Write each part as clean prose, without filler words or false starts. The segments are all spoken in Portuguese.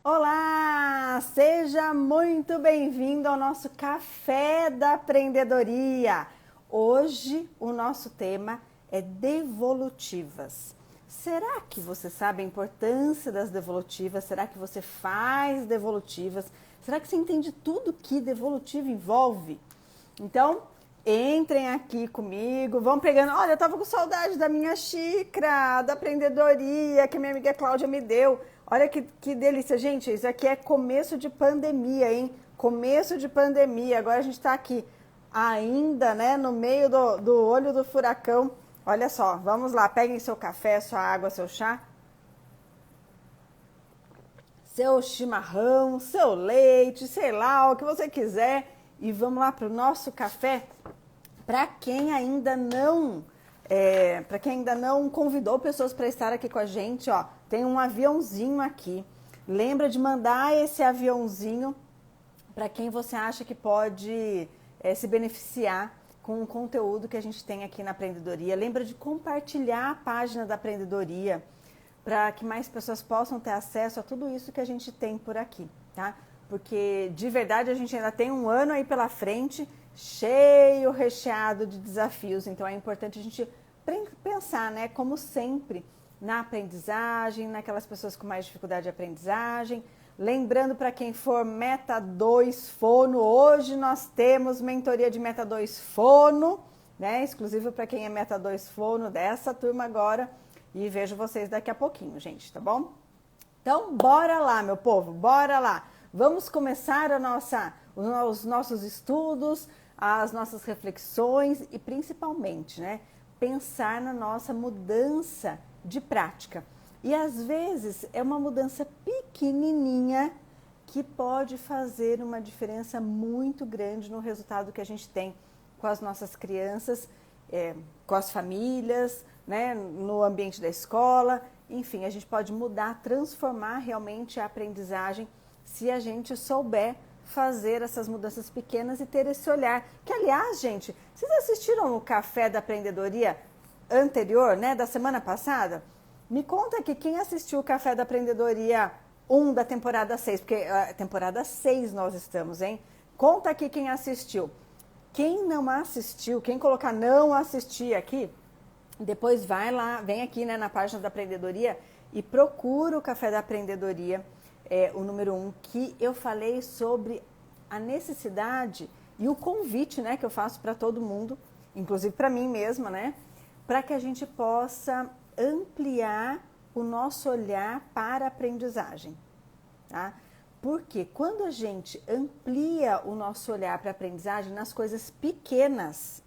Olá! Seja muito bem-vindo ao nosso Café da Aprendedoria. Hoje o nosso tema é devolutivas. Será que você sabe a importância das devolutivas? Será que você faz devolutivas? Será que você entende tudo que devolutiva envolve? Então, entrem aqui comigo, vão pegando. Olha, eu tava com saudade da minha xícara, da aprendedoria que a minha amiga Cláudia me deu. Olha que delícia, gente. Isso aqui é começo de pandemia, hein? Começo de pandemia. Agora a gente tá aqui ainda, né, no meio do olho do furacão. Olha só, vamos lá, peguem seu café, sua água, seu chá, seu chimarrão, seu leite, sei lá, o que você quiser. E vamos lá para o nosso café. Para quem ainda não convidou pessoas para estar aqui com a gente, ó, tem um aviãozinho aqui. Lembra de mandar esse aviãozinho para quem você acha que pode se beneficiar com o conteúdo que a gente tem aqui na Aprendedoria. Lembra de compartilhar a página da Aprendedoria para que mais pessoas possam ter acesso a tudo isso que a gente tem por aqui, tá? Porque de verdade a gente ainda tem um ano aí pela frente cheio, recheado de desafios. Então é importante a gente pensar, né, como sempre, na aprendizagem, naquelas pessoas com mais dificuldade de aprendizagem. Lembrando para quem for Meta 2 Fono, hoje nós temos mentoria de Meta 2 Fono, né, exclusivo para quem é Meta 2 Fono dessa turma agora. E vejo vocês daqui a pouquinho, gente, tá bom? Então, bora lá, meu povo, bora lá. Vamos começar os nossos estudos, as nossas reflexões e principalmente, né, pensar na nossa mudança de prática. E às vezes é uma mudança pequenininha que pode fazer uma diferença muito grande no resultado que a gente tem com as nossas crianças, com as famílias, né, no ambiente da escola. Enfim, a gente pode mudar, transformar realmente a aprendizagem se a gente souber fazer essas mudanças pequenas e ter esse olhar. Que, aliás, gente, vocês assistiram o Café da Aprendedoria anterior, né, da semana passada? Me conta aqui quem assistiu o Café da Aprendedoria 1 da temporada 6, porque a temporada 6 nós estamos, hein? Conta aqui quem assistiu. Quem não assistiu, quem colocar não assistir aqui, depois vai lá, vem aqui, né, na página da Aprendedoria e procura o Café da Aprendedoria, o número 1, que eu falei sobre a necessidade e o convite, né, que eu faço para todo mundo, inclusive para mim mesma, né, para que a gente possa ampliar o nosso olhar para a aprendizagem, tá? Porque quando a gente amplia o nosso olhar para a aprendizagem nas coisas pequenas,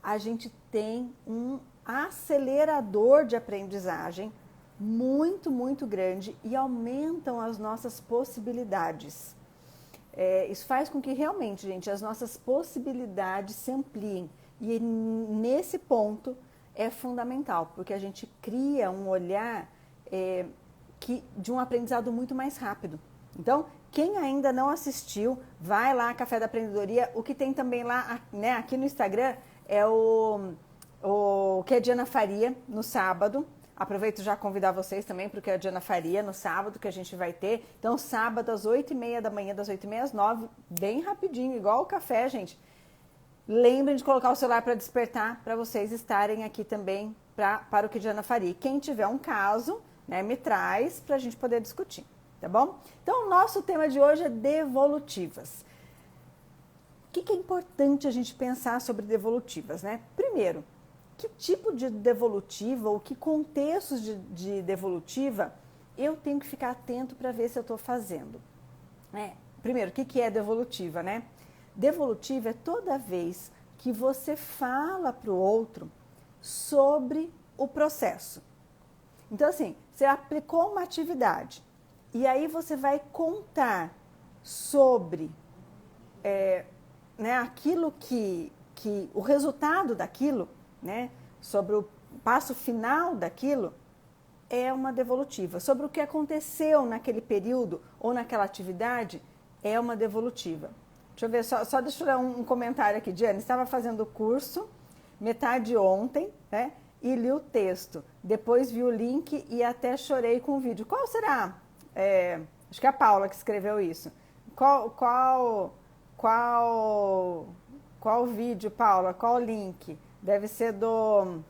a gente tem um acelerador de aprendizagem muito, muito grande e aumentam as nossas possibilidades. Isso faz com que realmente, gente, as nossas possibilidades se ampliem. E nesse ponto é fundamental, porque a gente cria um olhar de um aprendizado muito mais rápido. Então, quem ainda não assistiu, vai lá, Café da Aprendedoria. O que tem também lá, né, aqui no Instagram é o que a Diana faria no sábado. Aproveito já convidar vocês também para o que a Diana faria no sábado, que a gente vai ter. Então, sábado às 8h30 da manhã, das 8h30 às 9h, bem rapidinho, igual o café, gente. Lembrem de colocar o celular para despertar, para vocês estarem aqui também para o que a Diana faria. Quem tiver um caso, né, me traz para a gente poder discutir, tá bom? Então, o nosso tema de hoje é devolutivas. O que é importante a gente pensar sobre devolutivas, né? Primeiro, que tipo de devolutiva ou que contextos de devolutiva eu tenho que ficar atento para ver se eu estou fazendo. Primeiro, o que é devolutiva, né? Devolutiva é toda vez que você fala para o outro sobre o processo. Então, assim, você aplicou uma atividade e aí você vai contar sobre aquilo que o resultado daquilo, né, sobre o passo final daquilo, é uma devolutiva. Sobre o que aconteceu naquele período ou naquela atividade, é uma devolutiva. Deixa eu ver, só deixa eu ler um comentário aqui. Diana, estava fazendo o curso, metade ontem, né, e li o texto. Depois vi o link e até chorei com o vídeo. Qual será Acho que é a Paula que escreveu isso. Qual, qual, qual vídeo, Paula? Qual link? Deve ser do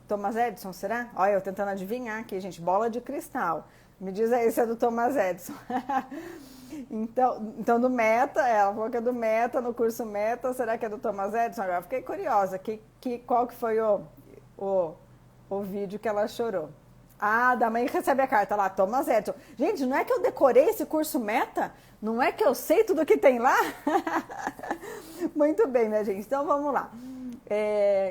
Thomas Edison, será? Olha, eu tentando adivinhar aqui, gente. Bola de cristal. Me diz aí se é do Thomas Edison. Então, do Meta, ela falou que é do Meta, no curso Meta, será que é do Thomas Edison? Agora fiquei curiosa, qual que foi o vídeo que ela chorou? Ah, da mãe que recebe a carta lá, Thomas Edison. Gente, não é que eu decorei esse curso Meta? Não é que eu sei tudo que tem lá? Muito bem, minha gente, então vamos lá.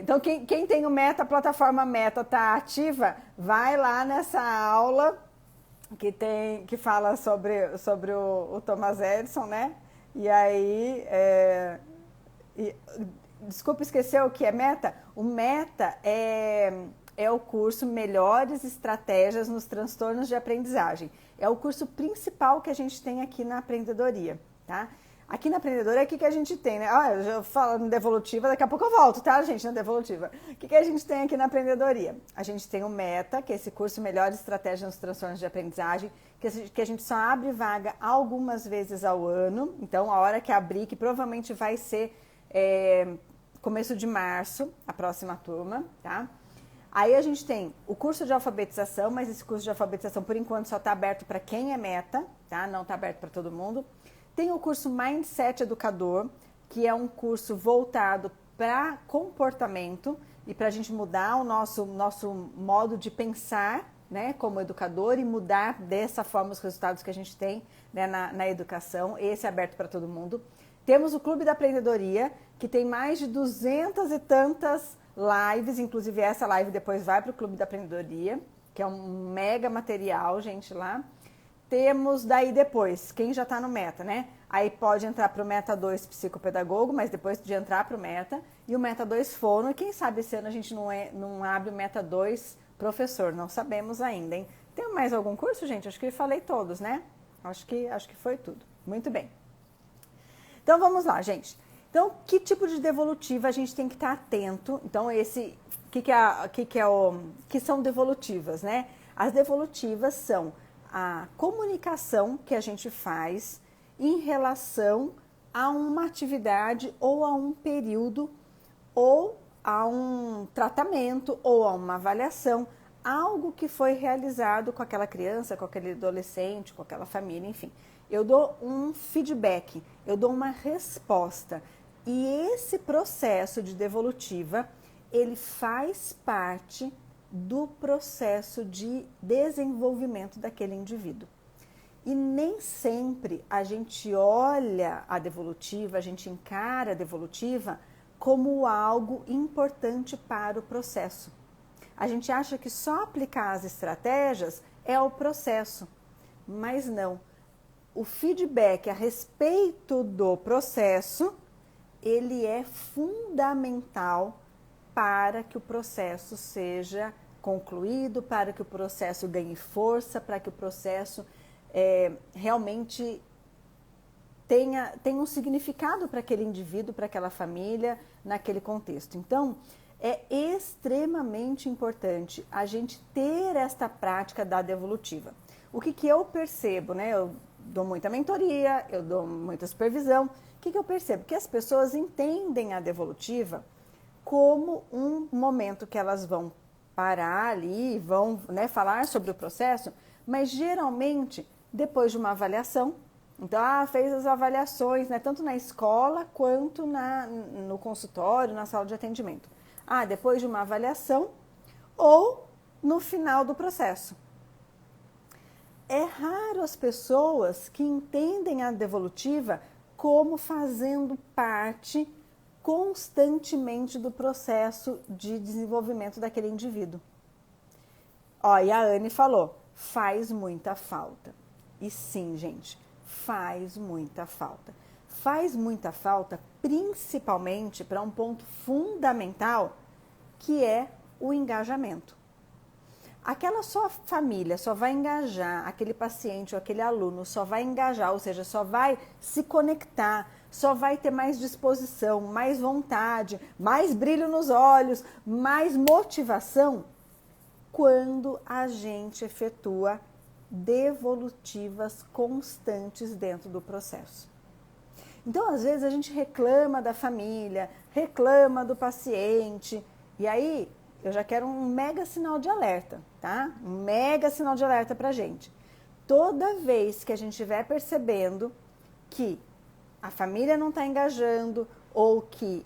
Então, quem tem o Meta, a plataforma Meta está ativa, vai lá nessa aula que fala sobre o Thomas Edison, né? E aí, desculpa, esqueceu o que é Meta? O Meta é o curso Melhores Estratégias nos Transtornos de Aprendizagem. É o curso principal que a gente tem aqui na Aprendedoria, tá? Aqui na Aprendedoria, o que a gente tem, né? Eu já falo na Devolutiva, daqui a pouco eu volto, tá, gente, na Devolutiva. O que a gente tem aqui na Aprendedoria? A gente tem o Meta, que é esse curso Melhores Estratégias nos Transtornos de Aprendizagem, que a gente só abre vaga algumas vezes ao ano. Então, a hora que abrir, que provavelmente vai ser começo de março, a próxima turma, tá? Aí a gente tem o curso de alfabetização, mas esse curso de alfabetização, por enquanto, só está aberto para quem é Meta, tá? Não está aberto para todo mundo. Tem o curso Mindset Educador, que é um curso voltado para comportamento e para a gente mudar o nosso modo de pensar, né, como educador e mudar dessa forma os resultados que a gente tem, né, na educação. Esse é aberto para todo mundo. Temos o Clube da Aprendedoria, que tem mais de 200 e tantas lives, inclusive essa live depois vai para o Clube da Aprendedoria, que é um mega material, gente, lá. Temos daí depois, quem já está no Meta, né? Aí pode entrar para o Meta 2 Psicopedagogo, mas depois de entrar para o Meta, e o Meta 2 Fono, e quem sabe esse ano a gente não abre o Meta 2 Professor, não sabemos ainda, hein? Tem mais algum curso, gente? Acho que eu falei todos, né? Acho que foi tudo. Muito bem. Então vamos lá, gente. Então, que tipo de devolutiva a gente tem que estar atento? Então, que são devolutivas, né? As devolutivas são a comunicação que a gente faz em relação a uma atividade ou a um período ou a um tratamento ou a uma avaliação, algo que foi realizado com aquela criança, com aquele adolescente, com aquela família, enfim. Eu dou um feedback, eu dou uma resposta. E esse processo de devolutiva, ele faz parte do processo de desenvolvimento daquele indivíduo. E nem sempre a gente olha a devolutiva, a gente encara a devolutiva como algo importante para o processo. A gente acha que só aplicar as estratégias é o processo, mas não. O feedback a respeito do processo, ele é fundamental para que o processo seja concluído, para que o processo ganhe força, para que o processo realmente tenha um significado para aquele indivíduo, para aquela família, naquele contexto. Então, é extremamente importante a gente ter esta prática da devolutiva. O que eu percebo, né? Eu dou muita mentoria, eu dou muita supervisão. O que eu percebo? Que as pessoas entendem a devolutiva como um momento que elas vão parar ali, vão, né, falar sobre o processo, mas geralmente depois de uma avaliação. Então, fez as avaliações, né, tanto na escola quanto no consultório, na sala de atendimento. Depois de uma avaliação ou no final do processo. É raro as pessoas que entendem a devolutiva como fazendo parte constantemente do processo de desenvolvimento daquele indivíduo. E a Anne falou, faz muita falta. E sim, gente, faz muita falta. Faz muita falta principalmente para um ponto fundamental, que é o engajamento. Aquela sua família só vai engajar, aquele paciente ou aquele aluno só vai engajar, ou seja, só vai se conectar, só vai ter mais disposição, mais vontade, mais brilho nos olhos, mais motivação quando a gente efetua devolutivas constantes dentro do processo. Então, às vezes, a gente reclama da família, reclama do paciente, e aí eu já quero um mega sinal de alerta, tá? Um mega sinal de alerta pra gente. Toda vez que a gente estiver percebendo que a família não está engajando, ou que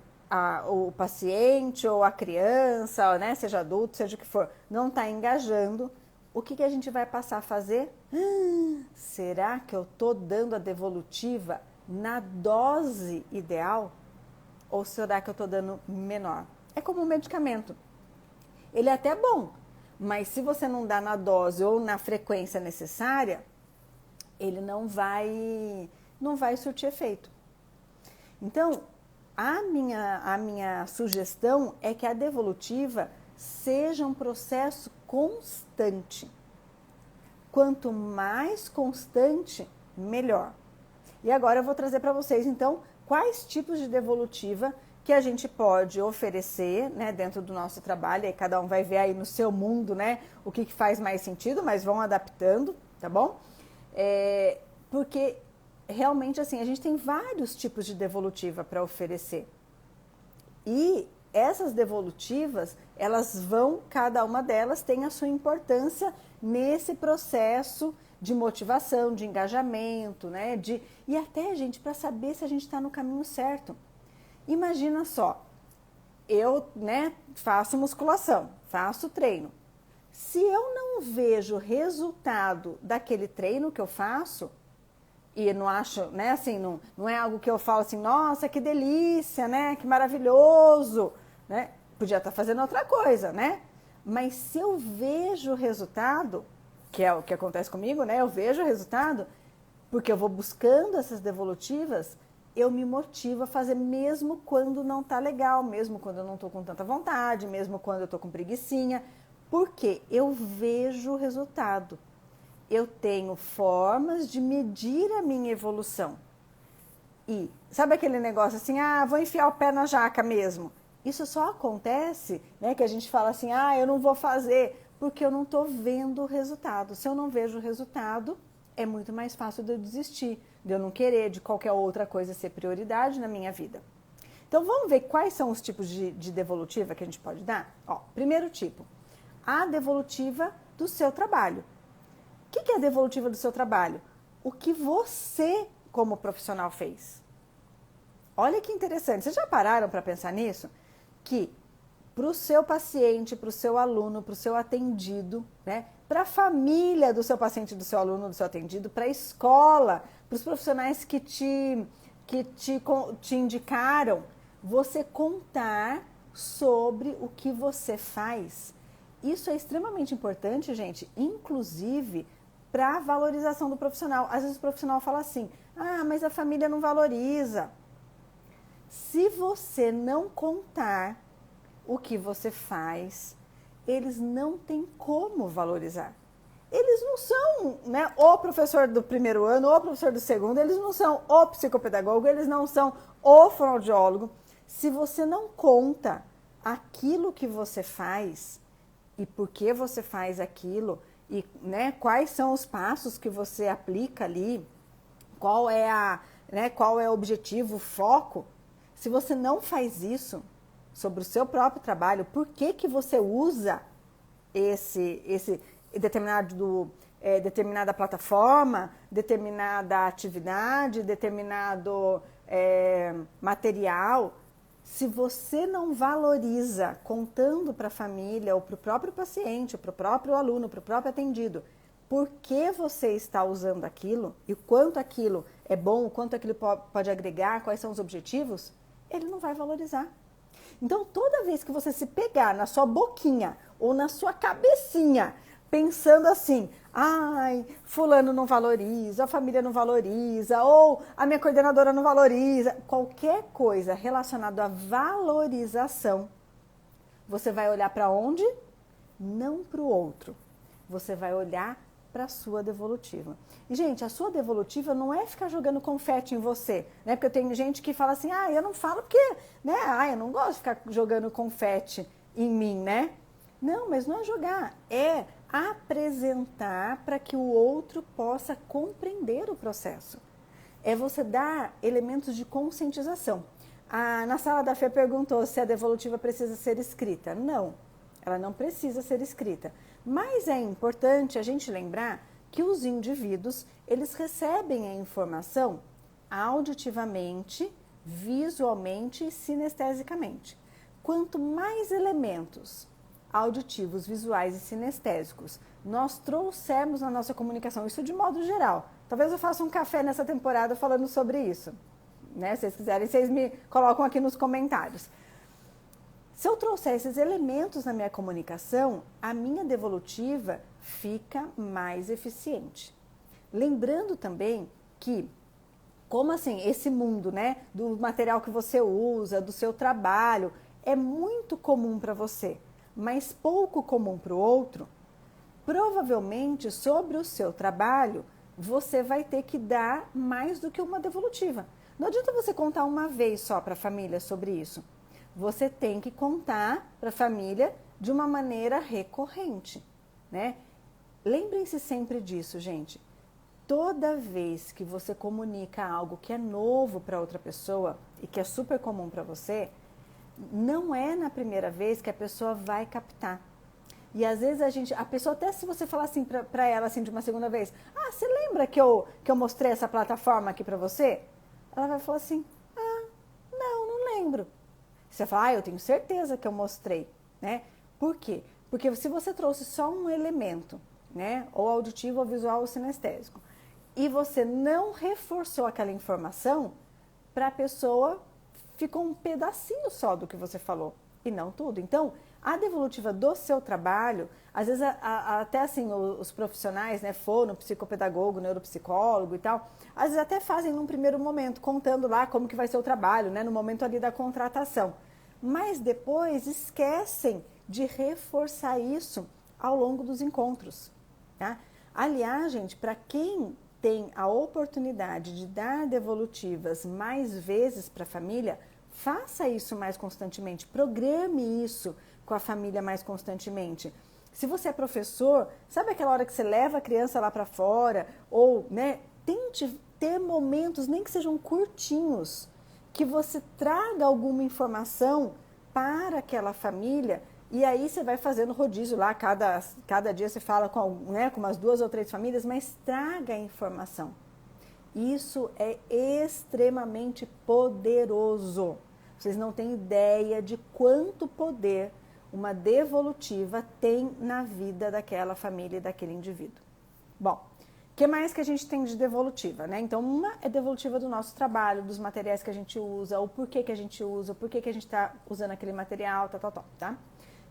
o paciente ou a criança, né, seja adulto, seja o que for, não está engajando, o que a gente vai passar a fazer? Será que eu estou dando a devolutiva na dose ideal? Ou será que eu estou dando menor? É como um medicamento. Ele é até bom, mas se você não dá na dose ou na frequência necessária, ele não vai surtir efeito. Então, a minha sugestão é que a devolutiva seja um processo constante. Quanto mais constante, melhor. E agora eu vou trazer para vocês, então, quais tipos de devolutiva que a gente pode oferecer, né, dentro do nosso trabalho. Aí cada um vai ver aí no seu mundo, né, o que faz mais sentido, mas vão adaptando, tá bom? Porque realmente, assim, a gente tem vários tipos de devolutiva para oferecer. E essas devolutivas, cada uma delas tem a sua importância nesse processo de motivação, de engajamento, né? E até, gente, para saber se a gente está no caminho certo. Imagina só, eu, né, faço musculação, faço treino. Se eu não vejo resultado daquele treino que eu faço, e não acho, né, assim, não é algo que eu falo assim, nossa, que delícia, né, que maravilhoso, né? Podia estar fazendo outra coisa, né? Mas se eu vejo o resultado, que é o que acontece comigo, né? Eu vejo o resultado, porque eu vou buscando essas devolutivas, eu me motivo a fazer mesmo quando não tá legal, mesmo quando eu não tô com tanta vontade, mesmo quando eu tô com preguicinha, porque eu vejo o resultado. Eu tenho formas de medir a minha evolução. E sabe aquele negócio assim, vou enfiar o pé na jaca mesmo? Isso só acontece, né, que a gente fala assim, eu não vou fazer, porque eu não estou vendo o resultado. Se eu não vejo o resultado, é muito mais fácil de eu desistir, de eu não querer, de qualquer outra coisa ser prioridade na minha vida. Então, vamos ver quais são os tipos de devolutiva que a gente pode dar? Ó, primeiro tipo, a devolutiva do seu trabalho. O que é a devolutiva do seu trabalho? O que você, como profissional, fez. Olha que interessante. Vocês já pararam para pensar nisso? Que para o seu paciente, para o seu aluno, para o seu atendido, né? Para a família do seu paciente, do seu aluno, do seu atendido, para a escola, para os profissionais que te indicaram, você contar sobre o que você faz. Isso é extremamente importante, gente, inclusive para a valorização do profissional. Às vezes o profissional fala assim, mas a família não valoriza. Se você não contar o que você faz, eles não têm como valorizar. Eles não são, né, o professor do primeiro ano, o professor do segundo, eles não são o psicopedagogo, eles não são o fonoaudiólogo. Se você não conta aquilo que você faz e por que você faz aquilo, e, né, quais são os passos que você aplica ali, qual é o objetivo, o foco, se você não faz isso sobre o seu próprio trabalho, por que você usa esse determinada plataforma, determinada atividade, determinado material, se você não valoriza contando para a família ou para o próprio paciente, para o próprio aluno, para o próprio atendido, por que você está usando aquilo e quanto aquilo é bom, o quanto aquilo pode agregar, quais são os objetivos, ele não vai valorizar. Então, toda vez que você se pegar na sua boquinha ou na sua cabecinha, pensando assim, fulano não valoriza, a família não valoriza, ou a minha coordenadora não valoriza, qualquer coisa relacionada à valorização, você vai olhar para onde? Não para o outro. Você vai olhar para a sua devolutiva. E, gente, a sua devolutiva não é ficar jogando confete em você, né? Porque tem gente que fala assim, eu não falo porque, né? Eu não gosto de ficar jogando confete em mim, né? Não, mas não é jogar, é apresentar para que o outro possa compreender o processo. É você dar elementos de conscientização. Na sala da Fê perguntou se a devolutiva precisa ser escrita. Não, ela não precisa ser escrita. Mas é importante a gente lembrar que os indivíduos, eles recebem a informação auditivamente, visualmente e sinestesicamente. Quanto mais elementos auditivos, visuais e sinestésicos nós trouxermos na nossa comunicação, isso de modo geral. Talvez eu faça um café nessa temporada falando sobre isso. Né? Se vocês quiserem, vocês me colocam aqui nos comentários. Se eu trouxer esses elementos na minha comunicação, a minha devolutiva fica mais eficiente. Lembrando também que, como assim, esse mundo, né, do material que você usa, do seu trabalho, é muito comum para você, mas pouco comum para o outro, provavelmente sobre o seu trabalho, você vai ter que dar mais do que uma devolutiva. Não adianta você contar uma vez só para a família sobre isso. Você tem que contar para a família de uma maneira recorrente, né? Lembrem-se sempre disso, gente. Toda vez que você comunica algo que é novo para outra pessoa e que é super comum para você, não é na primeira vez que a pessoa vai captar. E às vezes a pessoa, até se você falar assim para ela assim de uma segunda vez, você lembra que eu mostrei essa plataforma aqui para você? Ela vai falar assim, não lembro. Você fala, eu tenho certeza que eu mostrei, né? Por quê? Porque se você trouxe só um elemento, né? Ou auditivo, ou visual, ou sinestésico, e você não reforçou aquela informação, para a pessoa ficou um pedacinho só do que você falou, e não tudo. Então, a devolutiva do seu trabalho, às vezes até assim os profissionais, né, fono, psicopedagogo, neuropsicólogo e tal, às vezes até fazem num primeiro momento, contando lá como que vai ser o trabalho, né, no momento ali da contratação. Mas depois esquecem de reforçar isso ao longo dos encontros, tá? Aliás, gente, para quem tem a oportunidade de dar devolutivas mais vezes para a família, faça isso mais constantemente, programe isso com a família mais constantemente. Se você é professor, sabe aquela hora que você leva a criança lá para fora, ou, né, tente ter momentos, nem que sejam curtinhos, que você traga alguma informação para aquela família, e aí você vai fazendo rodízio lá, cada dia você fala com, né, com umas 2 ou 3 famílias, mas traga a informação. Isso é extremamente poderoso. Vocês não têm ideia de quanto poder uma devolutiva tem na vida daquela família e daquele indivíduo. Bom, o que mais que a gente tem de devolutiva, né? Então, uma é devolutiva do nosso trabalho, dos materiais que a gente usa, o porquê que a gente usa, o porquê que a gente está usando aquele material, tá?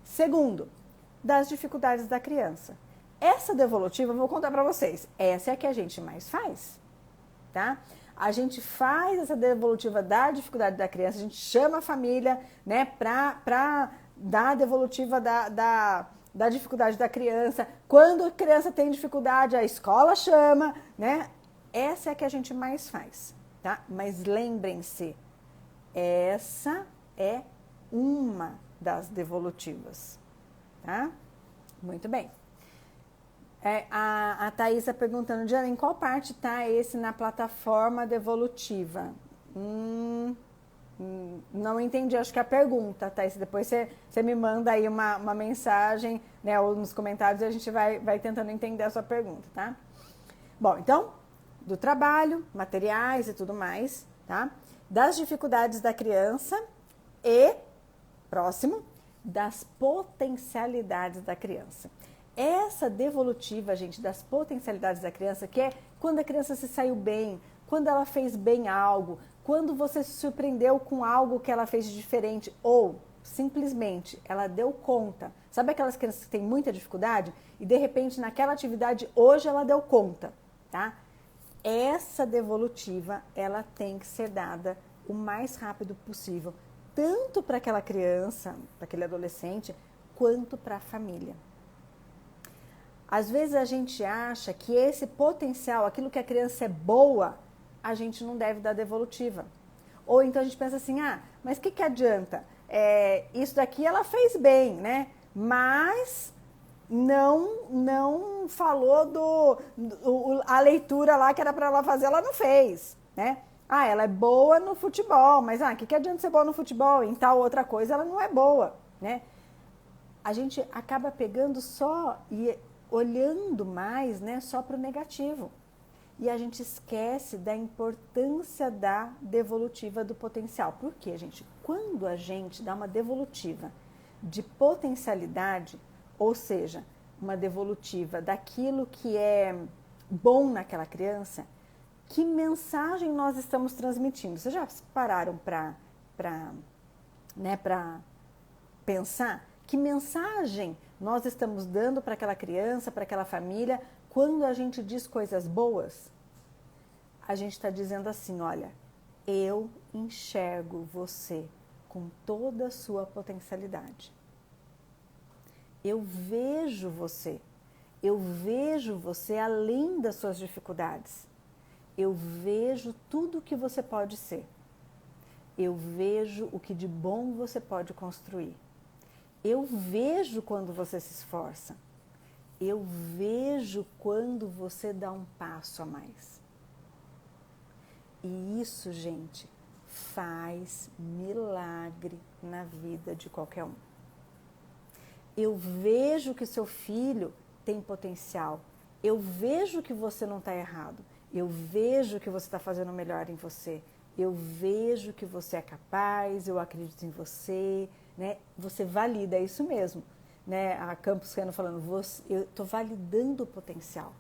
Segundo, das dificuldades da criança. Essa devolutiva, eu vou contar para vocês, essa é a que a gente mais faz, tá? A gente faz essa devolutiva da dificuldade da criança, a gente chama a família, né, para dar a devolutiva da dificuldade da criança. Quando a criança tem dificuldade, a escola chama, né? Essa é a que a gente mais faz, tá? Mas lembrem-se, essa é uma das devolutivas, tá? Muito bem. A Thaís está perguntando, Diana, em qual parte está esse na plataforma devolutiva? Não entendi, acho que a pergunta, Thaís. Depois você me manda aí uma mensagem, né, ou nos comentários, e a gente vai tentando entender a sua pergunta, tá? Bom, então, do trabalho, materiais e tudo mais, tá? Das dificuldades da criança e, próximo, das potencialidades da criança. Essa devolutiva, gente, das potencialidades da criança, que é quando a criança se saiu bem, quando ela fez bem algo, quando você se surpreendeu com algo que ela fez de diferente, ou simplesmente ela deu conta. Sabe aquelas crianças que têm muita dificuldade e de repente naquela atividade hoje ela deu conta, tá? Essa devolutiva, ela tem que ser dada o mais rápido possível, tanto para aquela criança, para aquele adolescente, quanto para a família. Às vezes a gente acha que esse potencial, aquilo que a criança é boa, a gente não deve dar devolutiva. Ou então a gente pensa assim, mas o que adianta? Isso daqui ela fez bem, né? Mas não falou a leitura lá que era para ela fazer, ela não fez, né? Ah, ela é boa no futebol, mas o que adianta ser boa no futebol? Em tal outra coisa ela não é boa, né? A gente acaba pegando só e olhando mais, né, só para o negativo. E a gente esquece da importância da devolutiva do potencial. Por quê, gente? Quando a gente dá uma devolutiva de potencialidade, ou seja, uma devolutiva daquilo que é bom naquela criança, que mensagem nós estamos transmitindo? Vocês já pararam para pensar que mensagem nós estamos dando para aquela criança, para aquela família, quando a gente diz coisas boas? A gente está dizendo assim, olha, eu enxergo você com toda a sua potencialidade. Eu vejo você além das suas dificuldades. Eu vejo tudo o que você pode ser. Eu vejo o que de bom você pode construir. Eu vejo quando você se esforça. Eu vejo quando você dá um passo a mais. E isso, gente, faz milagre na vida de qualquer um. Eu vejo que seu filho tem potencial. Eu vejo que você não está errado. Eu vejo que você está fazendo o melhor em você. Eu vejo que você é capaz, eu acredito em você, né? Você valida, é isso mesmo, né? A Campos Reno falando, eu estou validando o potencial.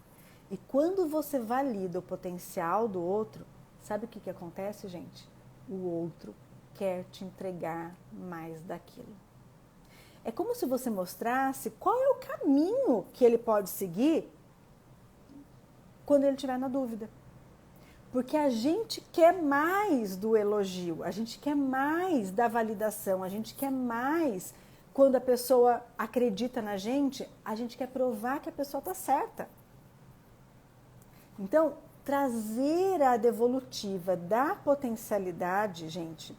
E quando você valida o potencial do outro, sabe o que acontece, gente? O outro quer te entregar mais daquilo. É como se você mostrasse qual é o caminho que ele pode seguir quando ele estiver na dúvida. Porque a gente quer mais do elogio, a gente quer mais da validação, a gente quer mais quando a pessoa acredita na gente, a gente quer provar que a pessoa está certa. Então, trazer a devolutiva da potencialidade, gente,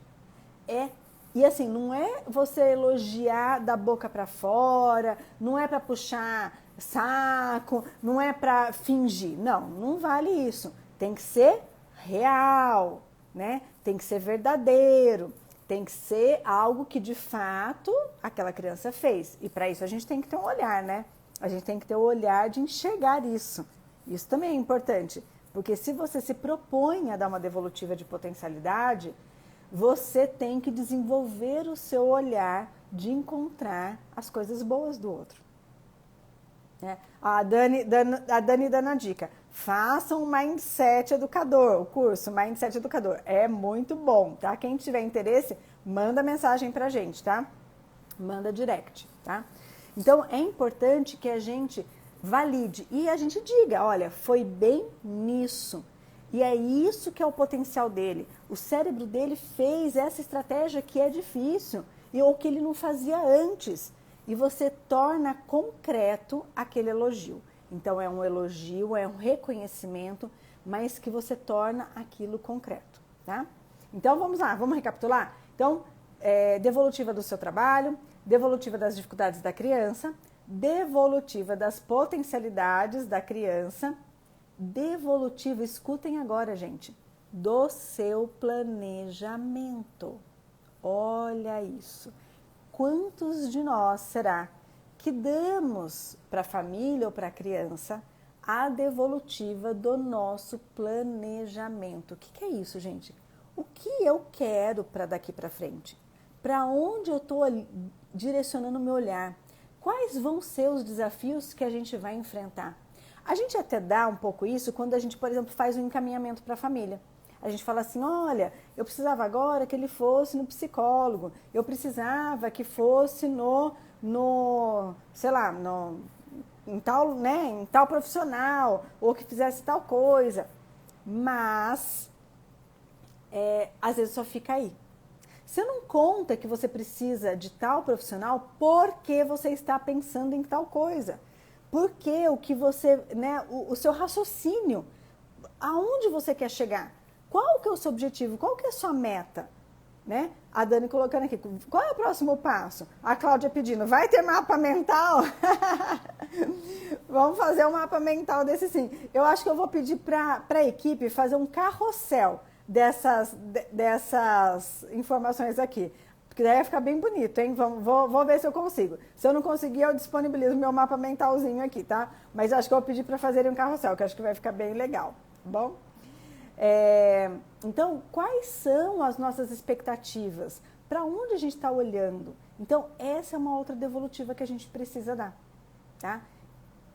e assim, não é você elogiar da boca para fora, não é para puxar saco, não é para fingir. Não vale isso. Tem que ser real, né? Tem que ser verdadeiro, tem que ser algo que de fato aquela criança fez. E para isso a gente tem que ter um olhar, né? A gente tem que ter o olhar de enxergar isso. Isso também é importante, porque se você se propõe a dar uma devolutiva de potencialidade, você tem que desenvolver o seu olhar de encontrar as coisas boas do outro. A Dani dando a dica, faça um Mindset Educador, o curso Mindset Educador, é muito bom, tá? Quem tiver interesse, manda mensagem pra gente, tá? Manda direct, tá? Então, é importante que a gente valide e a gente diga, olha, foi bem nisso. E é isso que é o potencial dele. O cérebro dele fez essa estratégia que é difícil, ou que ele não fazia antes. E você torna concreto aquele elogio. Então, é um elogio, é um reconhecimento, mas que você torna aquilo concreto, tá? Então, vamos lá, vamos recapitular? Então, devolutiva do seu trabalho, devolutiva das dificuldades da criança, devolutiva das potencialidades da criança, devolutiva, escutem agora, gente, do seu planejamento. Olha isso. Quantos de nós será que damos para a família ou para a criança a devolutiva do nosso planejamento? O que é isso, gente? O que eu quero para daqui para frente? Para onde eu estou direcionando o meu olhar? Quais vão ser os desafios que a gente vai enfrentar? A gente até dá um pouco isso quando a gente, por exemplo, faz um encaminhamento para a família. A gente fala assim, olha, eu precisava agora que ele fosse no psicólogo, eu precisava que fosse em tal profissional, ou que fizesse tal coisa. Mas, às vezes só fica aí. Você não conta que você precisa de tal profissional porque você está pensando em tal coisa. Porque o que você, né, o seu raciocínio, aonde você quer chegar? Qual que é o seu objetivo? Qual que é a sua meta? Né? A Dani colocando aqui, qual é o próximo passo? A Cláudia pedindo, vai ter mapa mental? Vamos fazer um mapa mental desse sim. Eu acho que eu vou pedir para a equipe fazer um carrossel dessas informações aqui. Porque daí vai ficar bem bonito, hein? Vou ver se eu consigo. Se eu não conseguir, eu disponibilizo meu mapa mentalzinho aqui, tá? Mas acho que eu vou pedir para fazerem um carrossel, que acho que vai ficar bem legal, tá bom? Então, quais são as nossas expectativas? Para onde a gente está olhando? Então, essa é uma outra devolutiva que a gente precisa dar, tá?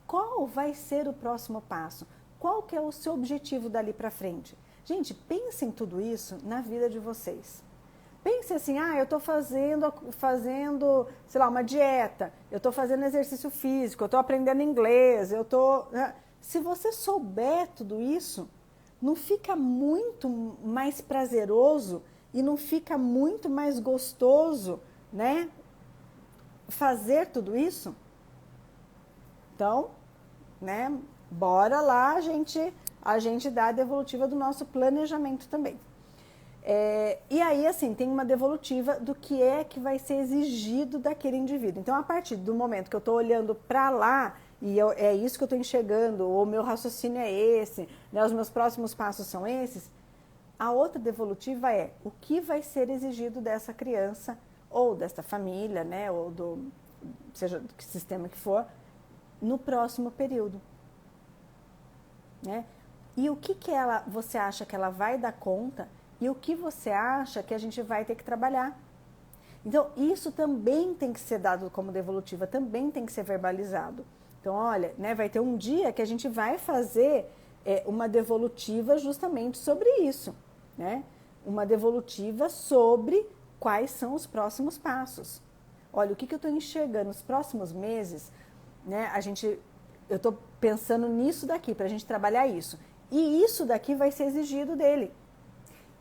Qual vai ser o próximo passo? Qual que é o seu objetivo dali para frente? Gente, pensem tudo isso na vida de vocês. Pense assim, eu estou fazendo, sei lá, uma dieta, eu estou fazendo exercício físico, eu estou aprendendo inglês, Se você souber tudo isso, não fica muito mais prazeroso e não fica muito mais gostoso, né? Fazer tudo isso? Então, né? Bora lá a gente dá a devolutiva do nosso planejamento também. E aí, assim, tem uma devolutiva do que é que vai ser exigido daquele indivíduo. Então, a partir do momento que eu estou olhando para lá, e é isso que eu estou enxergando, ou o meu raciocínio é esse, né, os meus próximos passos são esses, a outra devolutiva é o que vai ser exigido dessa criança, ou dessa família, né, ou seja do que sistema que for, no próximo período. Né? E o que você acha que ela vai dar conta e o que você acha que a gente vai ter que trabalhar. Então, isso também tem que ser dado como devolutiva, também tem que ser verbalizado. Então, olha, né, vai ter um dia que a gente vai fazer uma devolutiva justamente sobre isso, né? Uma devolutiva sobre quais são os próximos passos. Olha, o que eu estou enxergando nos próximos meses, né? Eu estou pensando nisso daqui, para a gente trabalhar isso. E isso daqui vai ser exigido dele.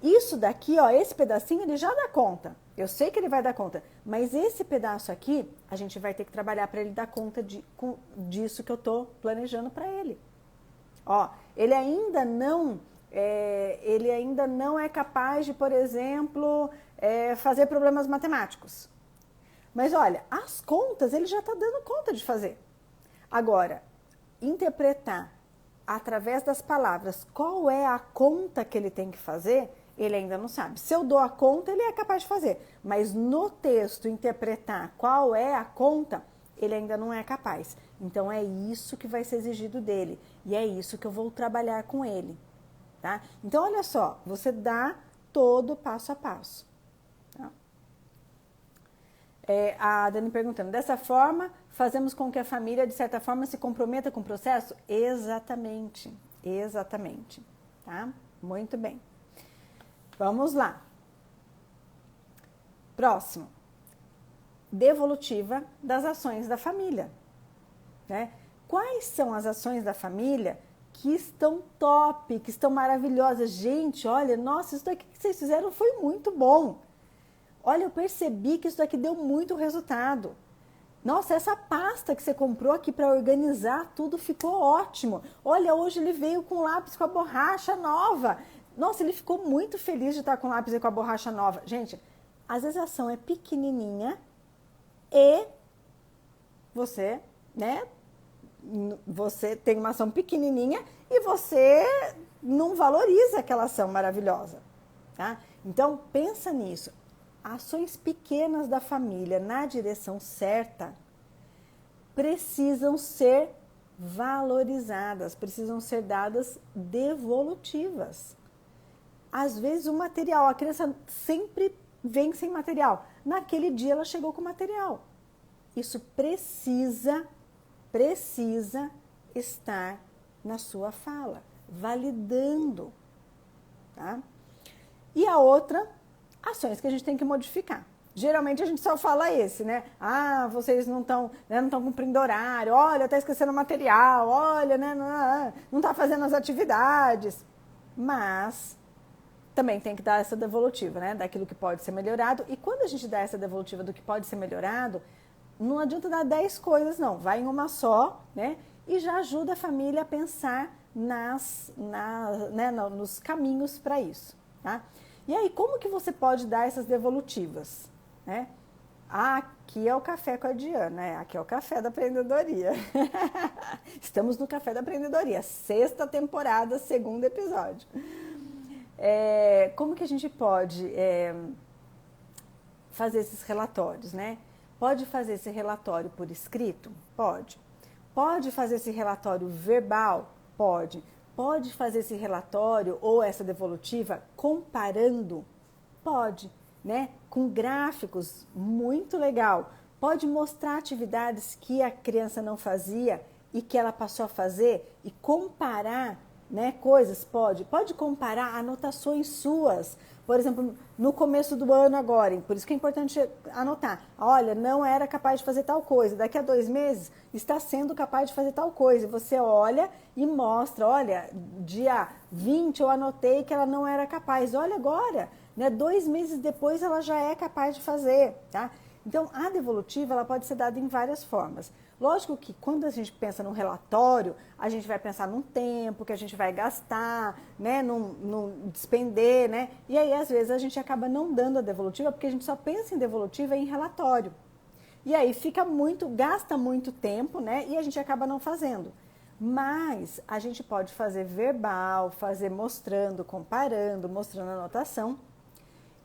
Isso daqui, ó, esse pedacinho, ele já dá conta. Eu sei que ele vai dar conta. Mas esse pedaço aqui, a gente vai ter que trabalhar para ele dar conta disso que eu estou planejando para ele. Ó, ele ainda não é capaz de, por exemplo, fazer problemas matemáticos. Mas olha, as contas ele já está dando conta de fazer. Agora, interpretar através das palavras qual é a conta que ele tem que fazer, ele ainda não sabe. Se eu dou a conta, ele é capaz de fazer. Mas no texto, interpretar qual é a conta, ele ainda não é capaz. Então, é isso que vai ser exigido dele. E é isso que eu vou trabalhar com ele. Tá? Então, olha só, você dá todo passo a passo. Tá? A Dani perguntando, dessa forma, fazemos com que a família, de certa forma, se comprometa com o processo? Exatamente, exatamente. Tá? Muito bem. Vamos lá. Próximo. Devolutiva das ações da família. Né? Quais são as ações da família que estão top, que estão maravilhosas? Gente, olha, nossa, isso daqui que vocês fizeram foi muito bom. Olha, eu percebi que isso daqui deu muito resultado. Nossa, essa pasta que você comprou aqui para organizar tudo ficou ótimo. Olha, hoje ele veio com lápis com a borracha nova. Nossa, ele ficou muito feliz de estar com o lápis e com a borracha nova. Gente, às vezes a ação é pequenininha e você, né? Você tem uma ação pequenininha e você não valoriza aquela ação maravilhosa. Tá? Então, pensa nisso. Ações pequenas da família na direção certa precisam ser valorizadas, precisam ser dadas devolutivas. Às vezes o material, a criança sempre vem sem material. Naquele dia ela chegou com material. Isso precisa estar na sua fala, validando. Tá? E a outra, ações que a gente tem que modificar. Geralmente a gente só fala esse, né? Ah, vocês não estão cumprindo horário, olha, está esquecendo o material, olha, né, não está fazendo as atividades. Mas também tem que dar essa devolutiva, né? Daquilo que pode ser melhorado. E quando a gente dá essa devolutiva do que pode ser melhorado, não adianta dar 10 coisas, não. Vai em uma só, né? E já ajuda a família a pensar nos caminhos para isso, tá? E aí, como que você pode dar essas devolutivas, né? Aqui é o Café com a Diana, aqui é o Café da Empreendedoria. Estamos no Café da Empreendedoria, 6ª temporada, 2º episódio. Como que a gente pode fazer esses relatórios, né? Pode fazer esse relatório por escrito? Pode. Pode fazer esse relatório verbal? Pode. Pode fazer esse relatório ou essa devolutiva comparando? Pode, né? Com gráficos, muito legal. Pode mostrar atividades que a criança não fazia e que ela passou a fazer e comparar, né, coisas? Pode comparar anotações suas. Por exemplo, no começo do ano agora, por isso que é importante anotar. Olha, não era capaz de fazer tal coisa, daqui a 2 meses está sendo capaz de fazer tal coisa. Você olha e mostra, olha, dia 20 eu anotei que ela não era capaz, olha agora, né, 2 meses depois ela já é capaz de fazer, tá? Então, a devolutiva ela pode ser dada em várias formas. Lógico que quando a gente pensa num relatório, a gente vai pensar num tempo que a gente vai gastar, né, num despender, né? E aí, às vezes, a gente acaba não dando a devolutiva porque a gente só pensa em devolutiva e em relatório. E aí gasta muito tempo, né? E a gente acaba não fazendo. Mas a gente pode fazer verbal, fazer mostrando, comparando, mostrando a anotação.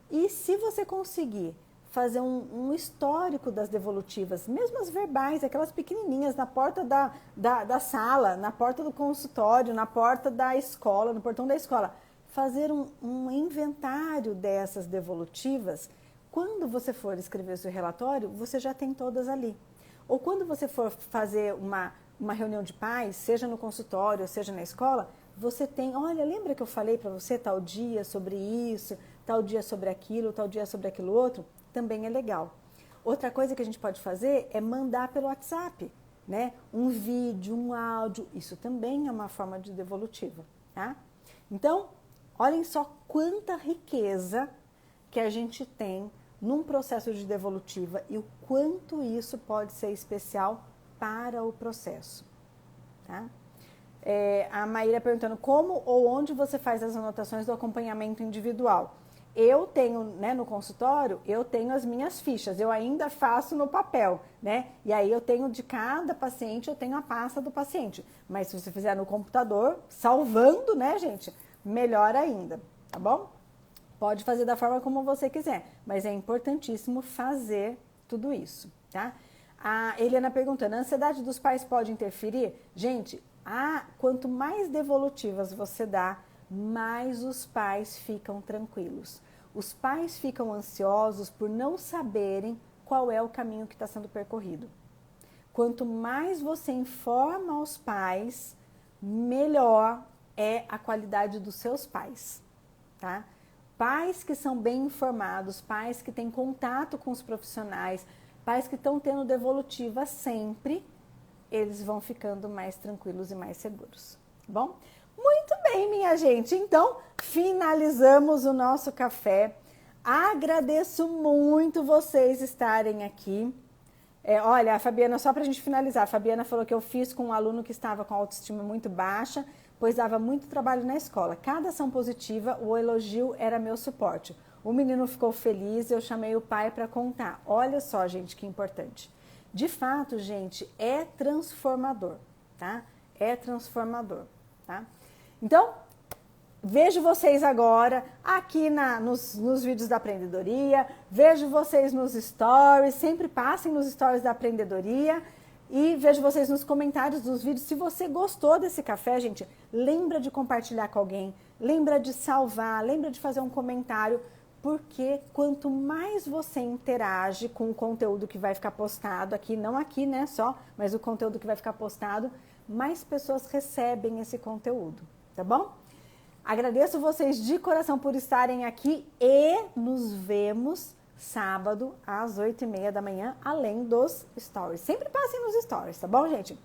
E se você conseguir fazer um histórico das devolutivas, mesmo as verbais, aquelas pequenininhas na porta da sala, na porta do consultório, na porta da escola, no portão da escola, fazer um inventário dessas devolutivas. Quando você for escrever o seu relatório, você já tem todas ali. Ou quando você for fazer uma reunião de pais, seja no consultório, seja na escola, você tem, olha, lembra que eu falei para você tal dia sobre isso, tal dia sobre aquilo, tal dia sobre aquilo outro? Também é legal. Outra coisa que a gente pode fazer é mandar pelo WhatsApp, né? Um vídeo, um áudio, isso também é uma forma de devolutiva, tá? Então, olhem só quanta riqueza que a gente tem num processo de devolutiva e o quanto isso pode ser especial para o processo, tá? A Maíra perguntando como ou onde você faz as anotações do acompanhamento individual. Eu tenho, né, no consultório, eu tenho as minhas fichas, eu ainda faço no papel, né? E aí eu tenho de cada paciente, eu tenho a pasta do paciente. Mas se você fizer no computador, salvando, né, gente, melhor ainda, tá bom? Pode fazer da forma como você quiser, mas é importantíssimo fazer tudo isso, tá? A Eliana perguntando, a ansiedade dos pais pode interferir? Gente, quanto mais devolutivas você dá, mais os pais ficam tranquilos. Os pais ficam ansiosos por não saberem qual é o caminho que está sendo percorrido. Quanto mais você informa os pais, melhor é a qualidade dos seus pais, tá? Pais que são bem informados, pais que têm contato com os profissionais, pais que estão tendo devolutiva sempre, eles vão ficando mais tranquilos e mais seguros, tá bom? Muito bem, minha gente. Então, finalizamos o nosso café. Agradeço muito vocês estarem aqui. Olha, a Fabiana, só para a gente finalizar, a Fabiana falou que eu fiz com um aluno que estava com autoestima muito baixa, pois dava muito trabalho na escola. Cada ação positiva, o elogio era meu suporte. O menino ficou feliz, eu chamei o pai para contar. Olha só, gente, que importante. De fato, gente, é transformador, tá? É transformador, tá? Então, vejo vocês agora aqui nos vídeos da Empreendedoria, vejo vocês nos stories, sempre passem nos stories da Empreendedoria e vejo vocês nos comentários dos vídeos. Se você gostou desse café, gente, lembra de compartilhar com alguém, lembra de salvar, lembra de fazer um comentário, porque quanto mais você interage com o conteúdo que vai ficar postado aqui, não aqui, né, só, mas o conteúdo que vai ficar postado, mais pessoas recebem esse conteúdo. Tá bom? Agradeço vocês de coração por estarem aqui e nos vemos sábado às 8h30 da manhã, além dos stories. Sempre passem nos stories, tá bom, gente?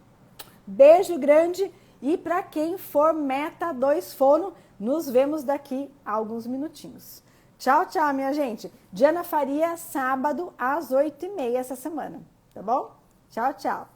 Beijo grande e para quem for Meta 2 Fono, nos vemos daqui a alguns minutinhos. Tchau, tchau, minha gente. Diana Faria, sábado às 8h30 essa semana, tá bom? Tchau, tchau.